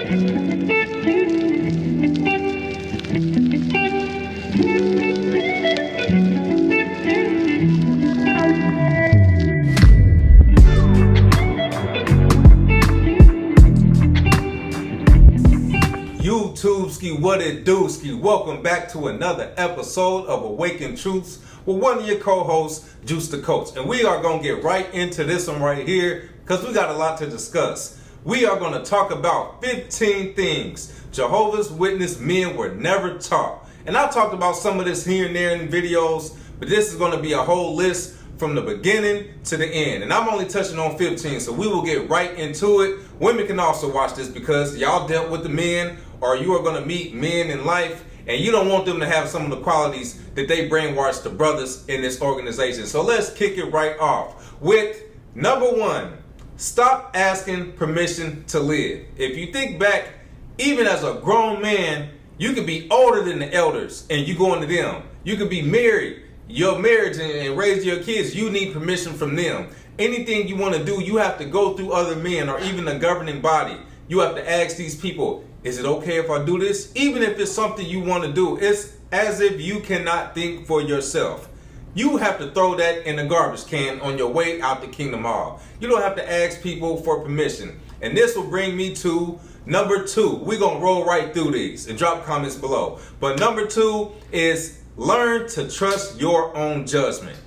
YouTube ski, what it do ski? Welcome back to another episode of Awakened Truths with one of your co-hosts, Juice the Coach. And we are going to get right into this one right here because we got a lot to discuss. We are going to talk about 15 things Jehovah's Witness men were never taught. And I talked about some of this here and there in videos, but this is going to be a whole list from the beginning to the end. And I'm only touching on 15, so we will get right into it. Women can also watch this because y'all dealt with the men, or you are going to meet men in life, and you don't want them to have some of the qualities that they brainwash the brothers in this organization. So let's kick it right off with number one. Stop asking permission to live. If you think back, even as a grown man, you could be older than the elders and you going to them. You could be married, your marriage and raise your kids, you need permission from them. Anything you want to do, you have to go through other men or even the governing body. You have to ask these people, is it okay if I do this? Even if it's something you want to do, it's as if you cannot think for yourself. You have to throw that in the garbage can on your way out the Kingdom Hall. You don't have to ask people for permission. And this will bring me to number two. We're going to roll right through these and drop comments below. But number two is learn to trust your own judgment.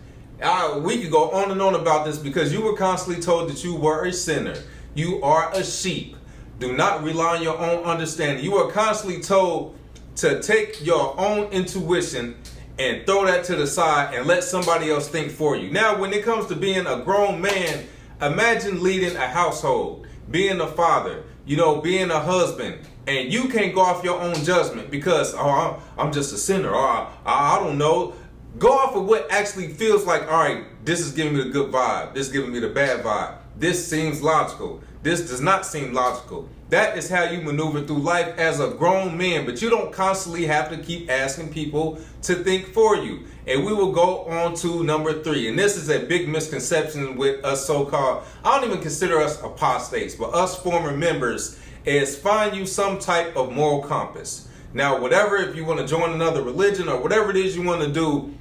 We could go on and on about this because you were constantly told that you were a sinner. You are a sheep. Do not rely on your own understanding. You are constantly told to take your own intuition and throw that to the side and let somebody else think for you. Now, when it comes to being a grown man, imagine leading a household, being a father, being a husband, and you can't go off your own judgment because, I'm just a sinner, or I don't know. Go off of what actually feels like, all right, this is giving me the good vibe. This is giving me the bad vibe. This seems logical. This does not seem logical. That is how you maneuver through life as a grown man, but you don't constantly have to keep asking people to think for you. And we will go on to number three. And this is a big misconception with us so-called, I don't even consider us apostates, but us former members, is find you some type of moral compass. Now, whatever, if you want to join another religion or whatever it is you want to do,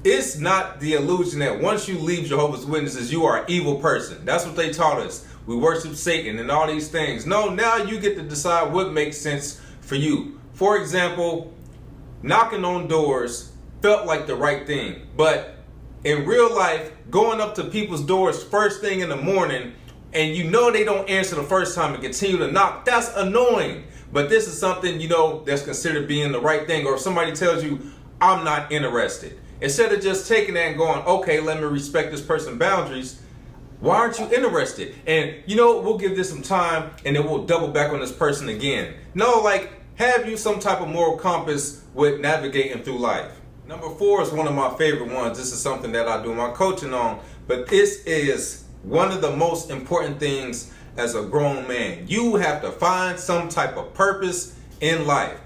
it's not the illusion that once you leave Jehovah's Witnesses, you are an evil person. That's what they taught us. We worship Satan and all these things. No, now you get to decide what makes sense for you. For example, knocking on doors felt like the right thing. But in real life, going up to people's doors first thing in the morning, and they don't answer the first time and continue to knock, that's annoying. But this is something, that's considered being the right thing. Or if somebody tells you, I'm not interested. Instead of just taking that and going, okay, let me respect this person's boundaries, why aren't you interested? And, we'll give this some time and then we'll double back on this person again. No, have you some type of moral compass with navigating through life. Number four is one of my favorite ones. This is something that I do my coaching on, but this is one of the most important things as a grown man. You have to find some type of purpose in life.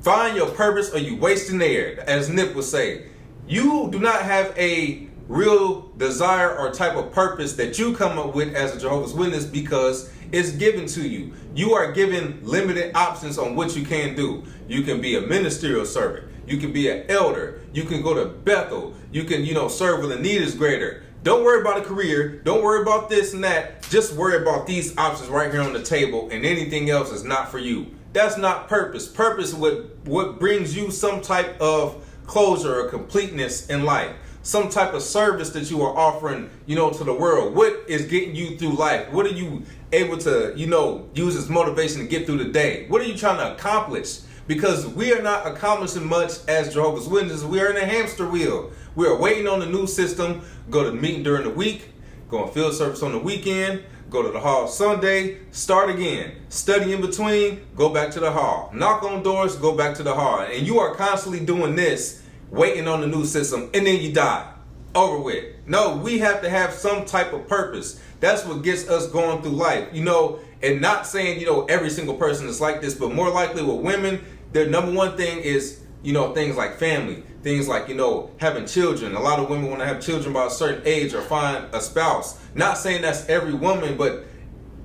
Find your purpose or you wasting air, as Nip would say. You do not have a real desire or type of purpose that you come up with as a Jehovah's Witness because it's given to you. You are given limited options on what you can do. You can be a ministerial servant. You can be an elder. You can go to Bethel. You can, serve when the need is greater. Don't worry about a career. Don't worry about this and that. Just worry about these options right here on the table, and anything else is not for you. That's not purpose. Purpose is what brings you some type of closure or completeness in life. Some type of service that you are offering, to the world. What is getting you through life? What are you able to, use as motivation to get through the day? What are you trying to accomplish? Because we are not accomplishing much as Jehovah's Witnesses. We are in a hamster wheel. We are waiting on the new system, go to the meeting during the week, go on field service on the weekend, go to the hall Sunday, start again, study in between, go back to the hall, knock on doors, go back to the hall. And you are constantly doing this, waiting on the new system, and then you die. Over with. No, we have to have some type of purpose. That's what gets us going through life, and not saying, every single person is like this, but more likely with women, their number one thing is, things like family, things like, having children. A lot of women want to have children by a certain age or find a spouse. Not saying that's every woman, but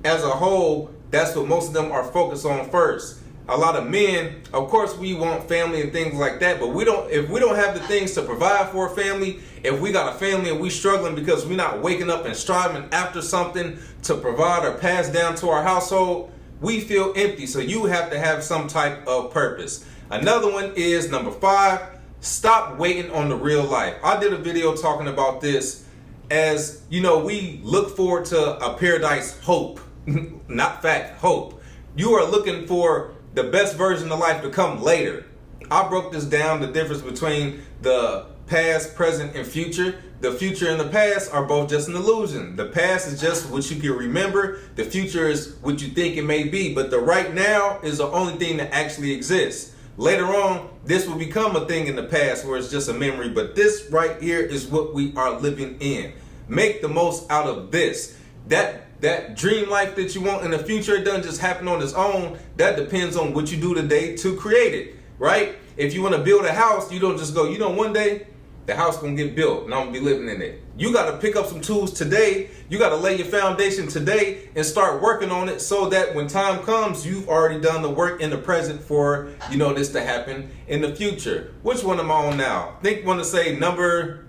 as a whole, That's what most of them are focused on first. A lot of men, of course, we want family and things like that, but if we don't have the things to provide for a family, if we got a family and we struggling because we're not waking up and striving after something to provide or pass down to our household, we feel empty. So you have to have some type of purpose. Another one is number 5, stop waiting on the real life. I did a video talking about this. As you know, we look forward to a paradise hope, not fact, hope. You are looking for the best version of life to come later. I broke this down, the difference between the past, present, and future. The future and the past are both just an illusion. The past is just what you can remember. The future is what you think it may be. But the right now is the only thing that actually exists. Later on, this will become a thing in the past where it's just a memory. But this right here is what we are living in. Make the most out of this. That dream life that you want in the future, it doesn't just happen on its own. That depends on what you do today to create it, right? If you want to build a house, you don't just go, one day the house gonna get built and I'm gonna be living in it. You got to pick up some tools today. You got to lay your foundation today and start working on it so that when time comes, you've already done the work in the present for, this to happen in the future. Which one am I on now? I want to say number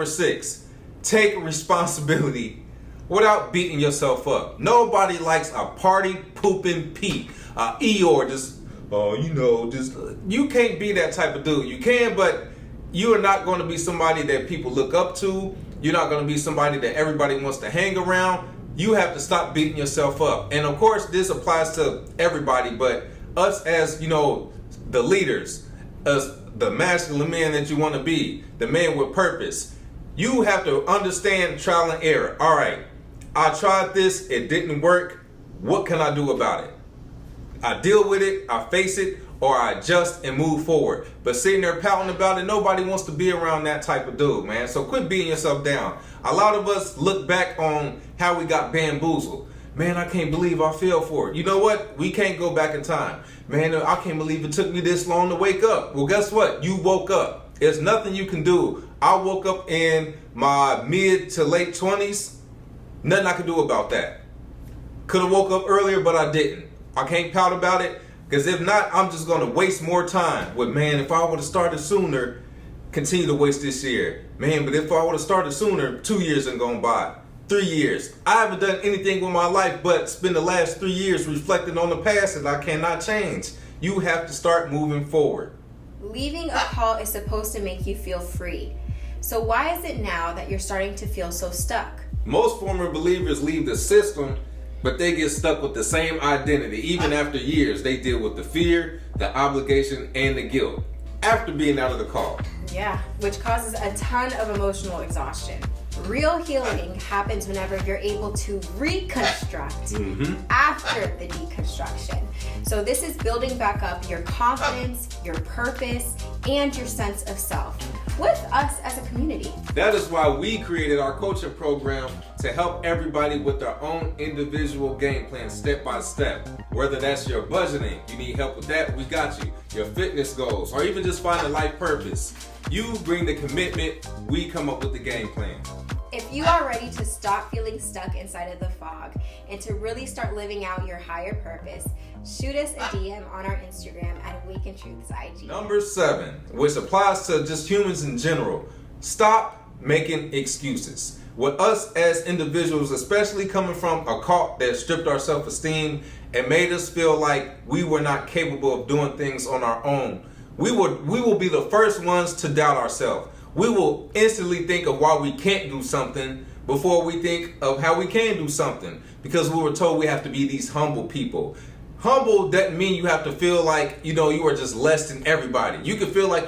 6. Take responsibility without beating yourself up. Nobody likes a party pooping Pete, Eeyore, you can't be that type of dude. You can, but you are not going to be somebody that people look up to. You're not going to be somebody that everybody wants to hang around. You have to stop beating yourself up. And of course, this applies to everybody, but us as, the leaders, as the masculine man that you want to be, the man with purpose, you have to understand trial and error. All right, I tried this, it didn't work. What can I do about it? I deal with it, I face it, or I adjust and move forward. But sitting there pouting about it, nobody wants to be around that type of dude, man. So quit beating yourself down. A lot of us look back on how we got bamboozled. Man, I can't believe I fell for it. You know what? We can't go back in time. Man, I can't believe it took me this long to wake up. Well, guess what? You woke up. There's nothing you can do. I woke up in my mid to late 20s. Nothing I could do about that. Could have woke up earlier, but I didn't. I can't pout about it, because if not, I'm just going to waste more time. If I would have started sooner, continue to waste this year. Man, but if I would have started sooner, 2 years and gone by, 3 years. I haven't done anything with my life but spend the last 3 years reflecting on the past that I cannot change. You have to start moving forward. Leaving a cult is supposed to make you feel free. So why is it now that you're starting to feel so stuck? Most former believers leave the system, but they get stuck with the same identity. Even after years, they deal with the fear, the obligation, and the guilt after being out of the cult. Yeah, which causes a ton of emotional exhaustion. Real healing happens whenever you're able to reconstruct after the deconstruction. So this is building back up your confidence, your purpose, and your sense of self with us as a community. That is why we created our coaching program to help everybody with their own individual game plan step by step. Whether that's your budgeting, you need help with that, we got you. Your fitness goals, or even just finding life purpose. You bring the commitment, we come up with the game plan. If you are ready to stop feeling stuck inside of the fog and to really start living out your higher purpose, shoot us a DM on our Instagram at Awaken Truths IG. Number 7, which applies to just humans in general, stop making excuses. With us as individuals, especially coming from a cult that stripped our self-esteem and made us feel like we were not capable of doing things on our own, we will be the first ones to doubt ourselves. We will instantly think of why we can't do something before we think of how we can do something, because we were told we have to be these humble people. Humble doesn't mean you have to feel like, you are just less than everybody. You can feel like,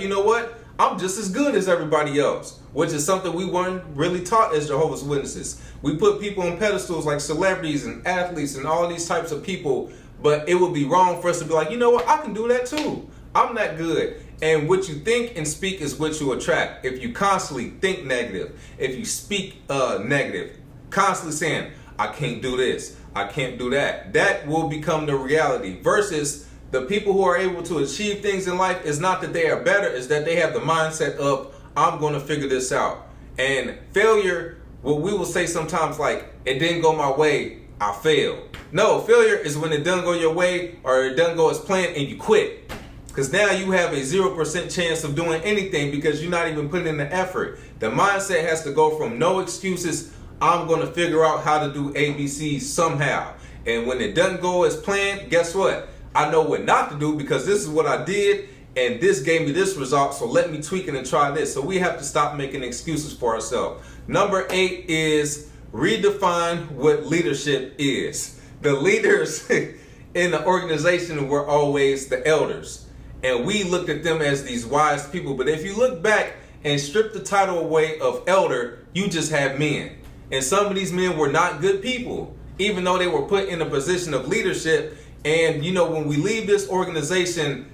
I'm just as good as everybody else, which is something we weren't really taught as Jehovah's Witnesses. We put people on pedestals like celebrities and athletes and all these types of people, but it would be wrong for us to be like, I can do that too. I'm that good. And what you think and speak is what you attract. If you constantly think negative, if you speak negative, constantly saying, I can't do this, I can't do that, that will become the reality. Versus the people who are able to achieve things in life is not that they are better, is that they have the mindset of, I'm going to figure this out. And failure, what we will say sometimes like, it didn't go my way, I failed. No, failure is when it doesn't go your way or it doesn't go as planned and you quit. Because now you have a 0% chance of doing anything because you're not even putting in the effort. The mindset has to go from no excuses, I'm going to figure out how to do ABC somehow. And when it doesn't go as planned, guess what? I know what not to do because this is what I did and this gave me this result, so let me tweak it and try this. So we have to stop making excuses for ourselves. Number 8 is redefine what leadership is. The leaders in the organization were always the elders. And we looked at them as these wise people. But if you look back and strip the title away of elder, you just have men. And some of these men were not good people, even though they were put in a position of leadership. And, you know, when we leave this organization,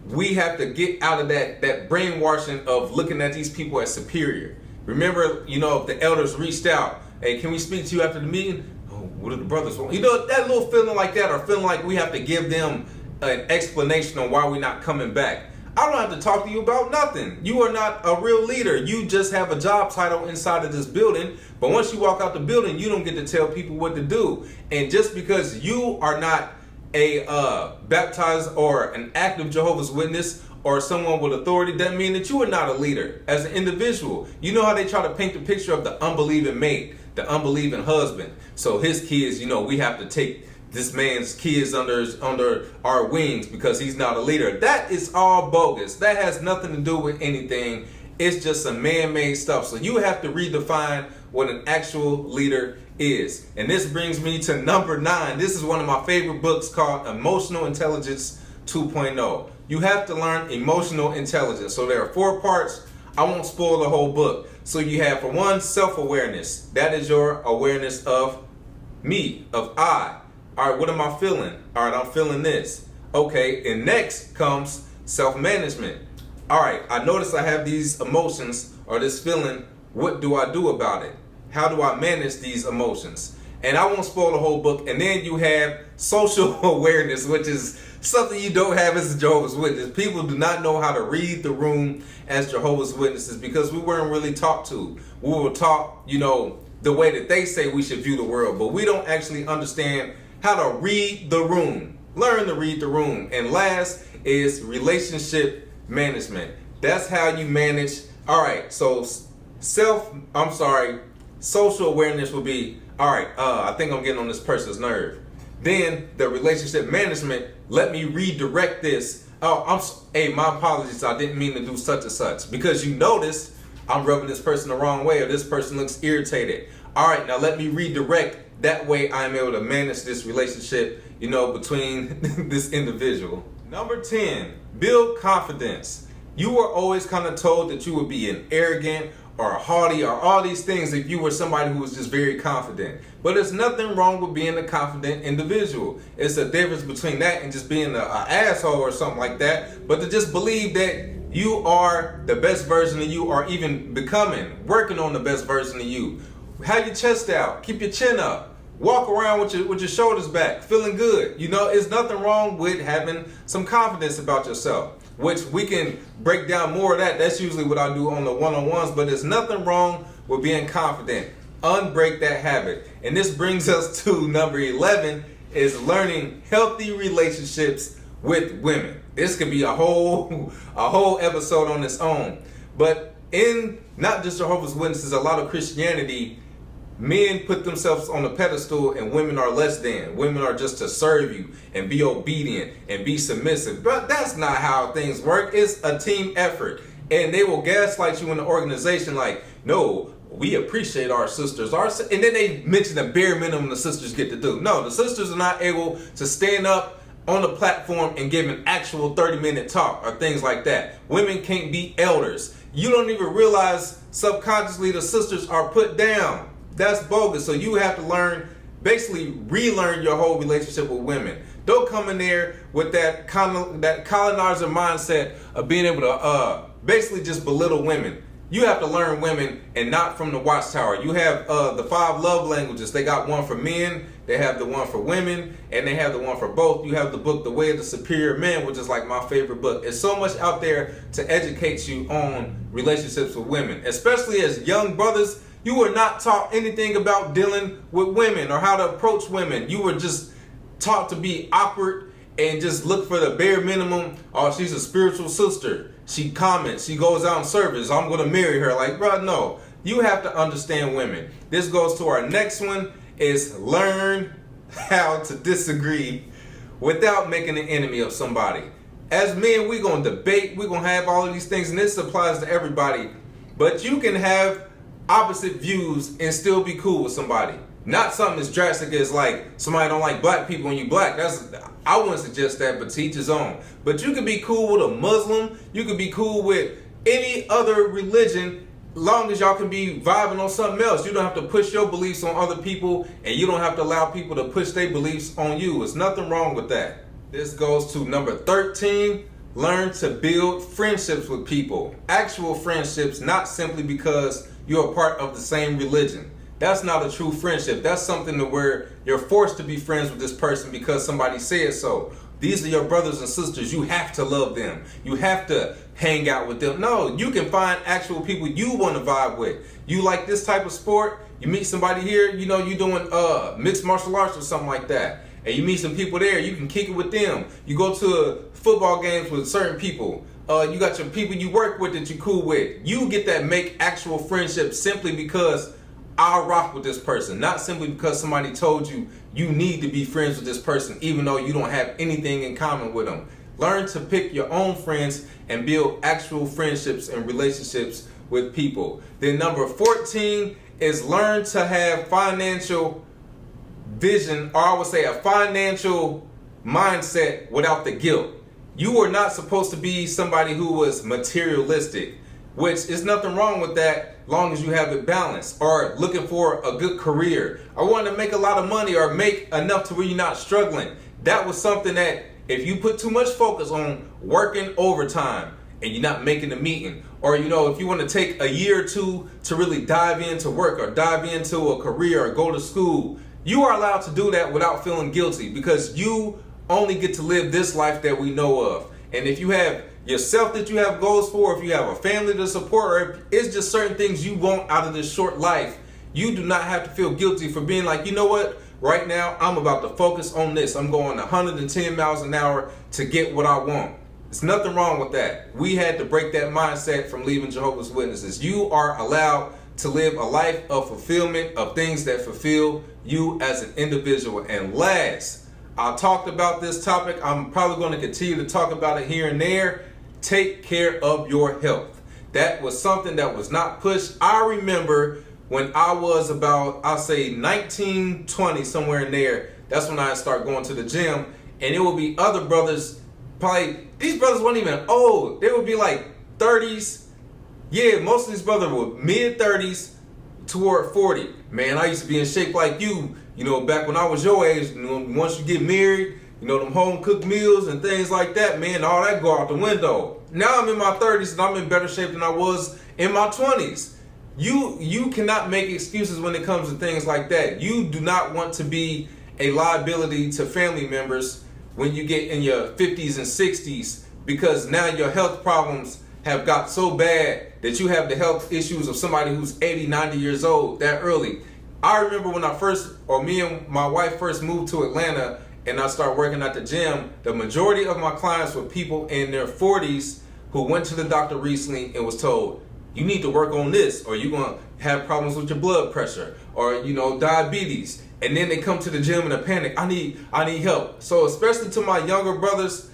we have to get out of that brainwashing of looking at these people as superior. Remember, you know, if the elders reached out, hey, can we speak to you after the meeting? Oh, what do the brothers want? You know, that little feeling like that, or feeling like we have to give them an explanation on why we're not coming back. I don't have to talk to you about nothing. You are not a real leader. You just have a job title inside of this building. But once you walk out the building, you don't get to tell people what to do. And just because you are not a baptized or an active Jehovah's Witness or someone with authority, doesn't mean that you are not a leader as an individual. You know how they try to paint the picture of the unbelieving mate, the unbelieving husband. So his kids, you know, we have to take this man's kids under our wings because he's not a leader. That is all bogus. That has nothing to do with anything. It's just some man-made stuff. So you have to redefine what an actual leader is. And this brings me to number 9. This is one of my favorite books called Emotional Intelligence 2.0. You have to learn emotional intelligence. So there are 4 parts. I won't spoil the whole book. So you have, for one, self-awareness. That is your awareness of me, of I. All right, what am I feeling? All right, I'm feeling this. Okay, and next comes self-management. All right, I notice I have these emotions or this feeling. What do I do about it? How do I manage these emotions? And I won't spoil the whole book. And then you have social awareness, which is something you don't have as a Jehovah's Witness. People do not know how to read the room as Jehovah's Witnesses because we weren't really taught to. We were taught, you know, the way that they say we should view the world, but we don't actually understand how to read the room. Learn to read the room. And last is relationship management. That's how you manage. All right, so social awareness will be, all right, I think I'm getting on this person's nerve. Then the relationship management, let me redirect this. Hey, my apologies, I didn't mean to do such and such. Because you noticed I'm rubbing this person the wrong way or this person looks irritated. All right, now let me redirect. That way I'm able to manage this relationship, you know, between this individual. Number 10, build confidence. You were always kind of told that you would be an arrogant or haughty or all these things if you were somebody who was just very confident. But there's nothing wrong with being a confident individual. It's a difference between that and just being an asshole or something like that. But to just believe that you are the best version of you or even working on the best version of you. Have your chest out. Keep your chin up. Walk around with your shoulders back, feeling good. You know, it's nothing wrong with having some confidence about yourself, which we can break down more of that. That's usually what I do on the one-on-ones, but there's nothing wrong with being confident. Unbreak that habit. And this brings us to number 11, is learning healthy relationships with women. This could be a whole episode on its own. But in not just Jehovah's Witnesses, a lot of Christianity, men put themselves on a pedestal and women are less than. Women are just to serve you and be obedient and be submissive. But that's not how things work. It's a team effort. And they will gaslight you in the organization like, no, we appreciate our sisters. And then they mention the bare minimum the sisters get to do. No, the sisters are not able to stand up on the platform and give an actual 30-minute talk or things like that. Women can't be elders. You don't even realize subconsciously the sisters are put down. That's bogus. So you have to basically relearn your whole relationship with women. Don't come in there with that colonizer mindset of being able to basically just belittle women. You have to learn women and not from the watchtower. You have the 5 love languages. They got one for men, they have the one for women, and they have the one for both. You have the book, The Way of the Superior Man, which is like my favorite book. It's so much out there to educate you on relationships with women, especially as young brothers. You were not taught anything about dealing with women or how to approach women. You were just taught to be awkward and just look for the bare minimum. Oh, she's a spiritual sister. She comments. She goes out in service. I'm going to marry her. Like, bro, no. You have to understand women. This goes to our next one, is learn how to disagree without making an enemy of somebody. As men, we're going to debate. We're going to have all of these things, and this applies to everybody. But you can have opposite views and still be cool with somebody. Not something as drastic as like somebody don't like black people when you black. I wouldn't suggest that, but to each his own. But you could be cool with a Muslim. You could be cool with any other religion, long as y'all can be vibing on something else. You don't have to push your beliefs on other people, and you don't have to allow people to push their beliefs on you. There's nothing wrong with that. This goes to number 13. Learn to build friendships with people. Actual friendships, not simply because you're a part of the same religion. That's not a true friendship. That's something to where you're forced to be friends with this person because somebody said so. These are your brothers and sisters. You have to love them. You have to hang out with them. No, you can find actual people you want to vibe with. You like this type of sport, you meet somebody here, you know, you're doing mixed martial arts or something like that. And you meet some people there, you can kick it with them. You go to football games with certain people. You got your people you work with that you're cool with. You get that make actual friendships simply because I'll rock with this person, not simply because somebody told you you need to be friends with this person, even though you don't have anything in common with them. Learn to pick your own friends and build actual friendships and relationships with people. Then number 14 is learn to have financial vision, or I would say a financial mindset without the guilt. You are not supposed to be somebody who was materialistic, which is nothing wrong with that long as you have it balanced, or looking for a good career. I want to make a lot of money or make enough to where you're not struggling. That was something that if you put too much focus on working overtime and you're not making the meeting, or you know, if you want to take a year or two to really dive into work or dive into a career or go to school, you are allowed to do that without feeling guilty, because you only get to live this life that we know of. And if you have yourself that you have goals for, if you have a family to support, or if it's just certain things you want out of this short life, you do not have to feel guilty for being like, you know what, right now I'm about to focus on this. I'm going 110 miles an hour to get what I want. There's nothing wrong with that. We had to break that mindset from leaving Jehovah's Witnesses. You are allowed to live a life of fulfillment, of things that fulfill you as an individual. And last, I talked about this topic. I'm probably going to continue to talk about it here and there. Take care of your health. That was something that was not pushed. I remember when I was about, I'll say 19, 20, somewhere in there. That's when I started going to the gym. And it would be other brothers, probably, these brothers weren't even old. They would be like 30s. Yeah, most of these brothers were mid-30s toward 40. Man, I used to be in shape like you, you know, back when I was your age. You know, once you get married, you know, them home-cooked meals and things like that, man, all that go out the window. Now I'm in my 30s and I'm in better shape than I was in my 20s. You cannot make excuses when it comes to things like that. You do not want to be a liability to family members when you get in your 50s and 60s, because now your health problems have got so bad that you have the health issues of somebody who's 80, 90 years old that early. I remember when me and my wife first moved to Atlanta and I started working at the gym, the majority of my clients were people in their 40s who went to the doctor recently and was told, you need to work on this, or you're going to have problems with your blood pressure, or, you know, diabetes. And then they come to the gym in a panic. I need help. So especially to my younger brothers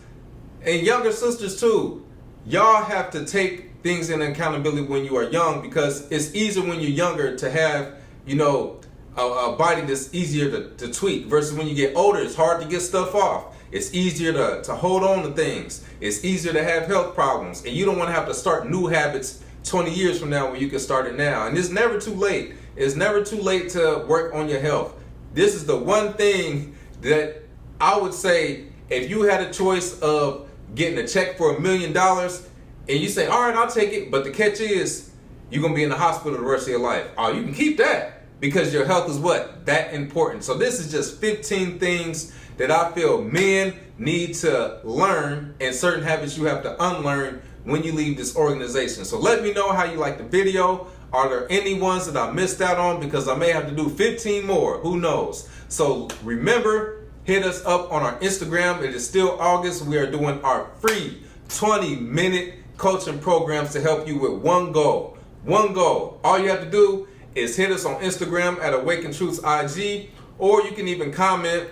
and younger sisters too, y'all have to take things in accountability when you are young, because it's easier when you're younger to have, you know, a body that's easier to tweak, versus when you get older, it's hard to get stuff off. It's easier to hold on to things. It's easier to have health problems. And you don't want to have to start new habits 20 years from now when you can start it now. And it's never too late. It's never too late to work on your health. This is the one thing that I would say, if you had a choice of getting a check for $1 million and you say, all right, I'll take it, but the catch is you're going to be in the hospital the rest of your life. Oh, you can keep that, because your health is what? That important. So this is just 15 things that I feel men need to learn, and certain habits you have to unlearn when you leave this organization. So let me know how you like the video. Are there any ones that I missed out on? Because I may have to do 15 more. Who knows? So remember, hit us up on our Instagram. It is still August. We are doing our free 20-minute coaching programs to help you with one goal. One goal. All you have to do is hit us on Instagram at Awaken Truths IG, or you can even comment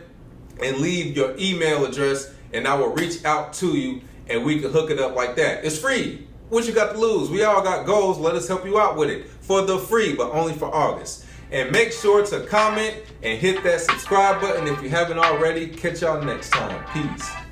and leave your email address, and I will reach out to you and we can hook it up like that. It's free. What you got to lose? We all got goals. Let us help you out with it for the free, but only for August. And make sure to comment and hit that subscribe button if you haven't already. Catch y'all next time. Peace.